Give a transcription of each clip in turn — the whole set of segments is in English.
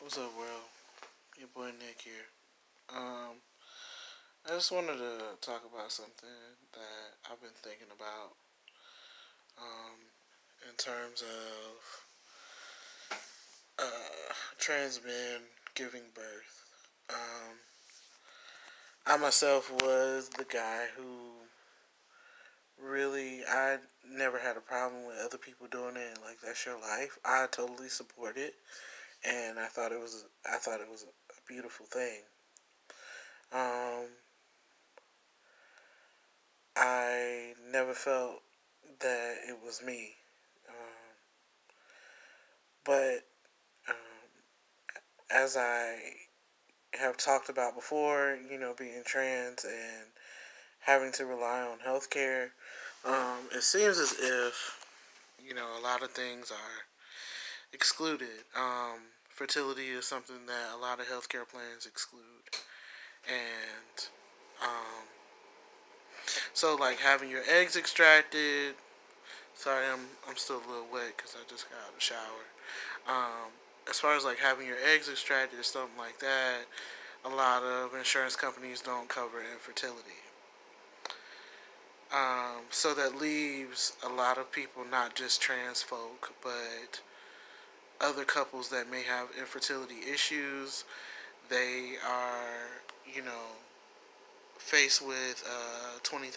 What's up, world? Your boy Nick here. Um, I just wanted to talk about something that I've been thinking about. In terms of trans men giving birth. Um, I myself was the guy who I never had a problem with other people doing it. Like that's your life. I totally support it, and I thought it was a beautiful thing. Um, I never felt that it was me. Um, but as I have talked about before, being trans and having to rely on healthcare, it seems as if, a lot of things are excluded. Fertility is something that a lot of healthcare plans exclude. And so, like, having your eggs extracted. Sorry, I'm still a little wet because I just got out of the shower. Um, as far as like having your eggs extracted or something like that, a lot of insurance companies don't cover infertility. So that leaves a lot of people, not just trans folk, but other couples that may have infertility issues. They are, you know, faced with a $20,000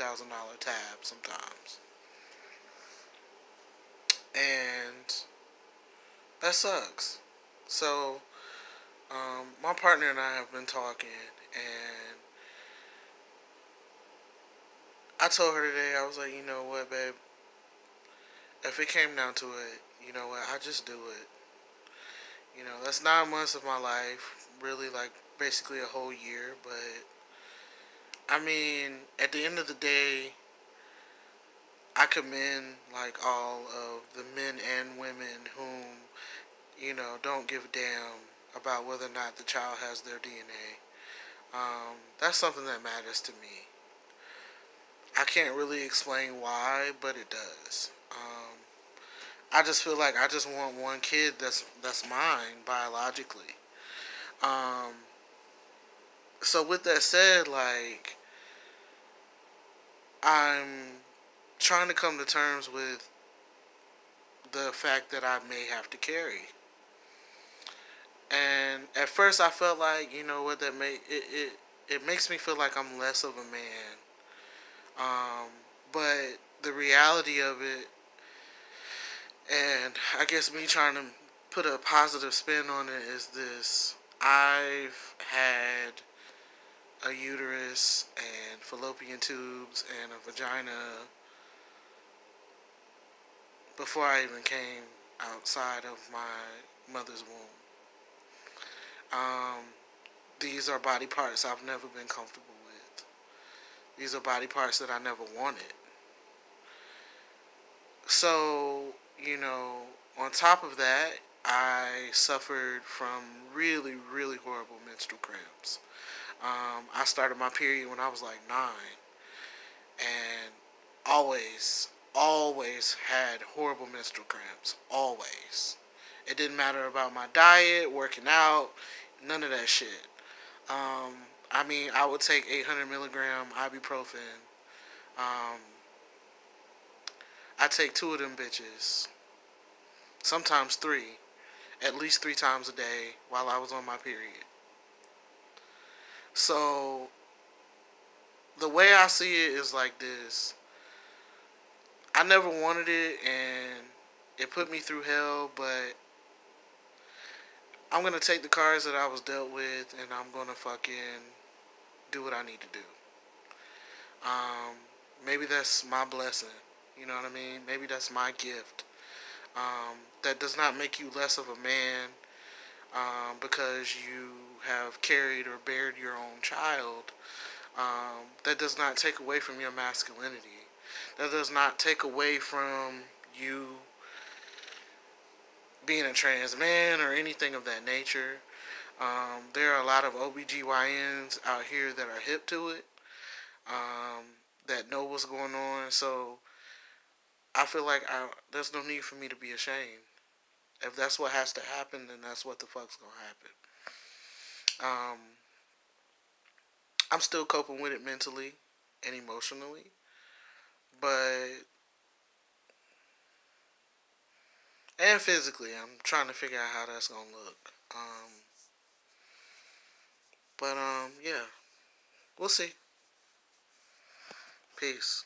tab sometimes, and that sucks. So, my partner and I have been talking, and I told her today, I was like, you know what, babe? If it came down to it, you know what? I just do it. That's 9 months of my life, really, like basically a whole year. But I mean, at the end of the day, I commend like all of the men and women whom don't give a damn about whether or not the child has their DNA. That's something that matters to me. I can't really explain why, but it does. I just feel like I just want one kid that's mine biologically. Um, so with that said, like I'm trying to come to terms with the fact that I may have to carry. And at first, I felt like what that it makes me feel like I'm less of a man. Um, but the reality of it, and I guess me trying to put a positive spin on it, is this: I've had a uterus and fallopian tubes and a vagina before I even came outside of my mother's womb. Um, these are body parts I've never been comfortable with. These are body parts that I never wanted. So, on top of that, I suffered from really, really horrible menstrual cramps. I started my period when I was like 9, and always had horrible menstrual cramps. Always. It didn't matter about my diet, working out, none of that shit. Um, I mean, I would take 800 milligram ibuprofen. Um, I take two of them bitches, sometimes three, at least 3 times a day while I was on my period. So the way I see it is like this: I never wanted it, and it put me through hell, but I'm gonna take the cards that I was dealt with, and I'm gonna fucking do what I need to do. Um, Maybe that's my blessing. You know what I mean? Maybe that's my gift. That does not make you less of a man because you have carried or bared your own child. That does not take away from your masculinity. That does not take away from you being a trans man or anything of that nature. There are a lot of OBGYNs out here that are hip to it, um, that know what's going on. So I feel like there's no need for me to be ashamed. If that's what has to happen, then that's what the fuck's gonna happen. Um, I'm still coping with it mentally and emotionally, but and physically, I'm trying to figure out how that's gonna look. But yeah, we'll see. Peace.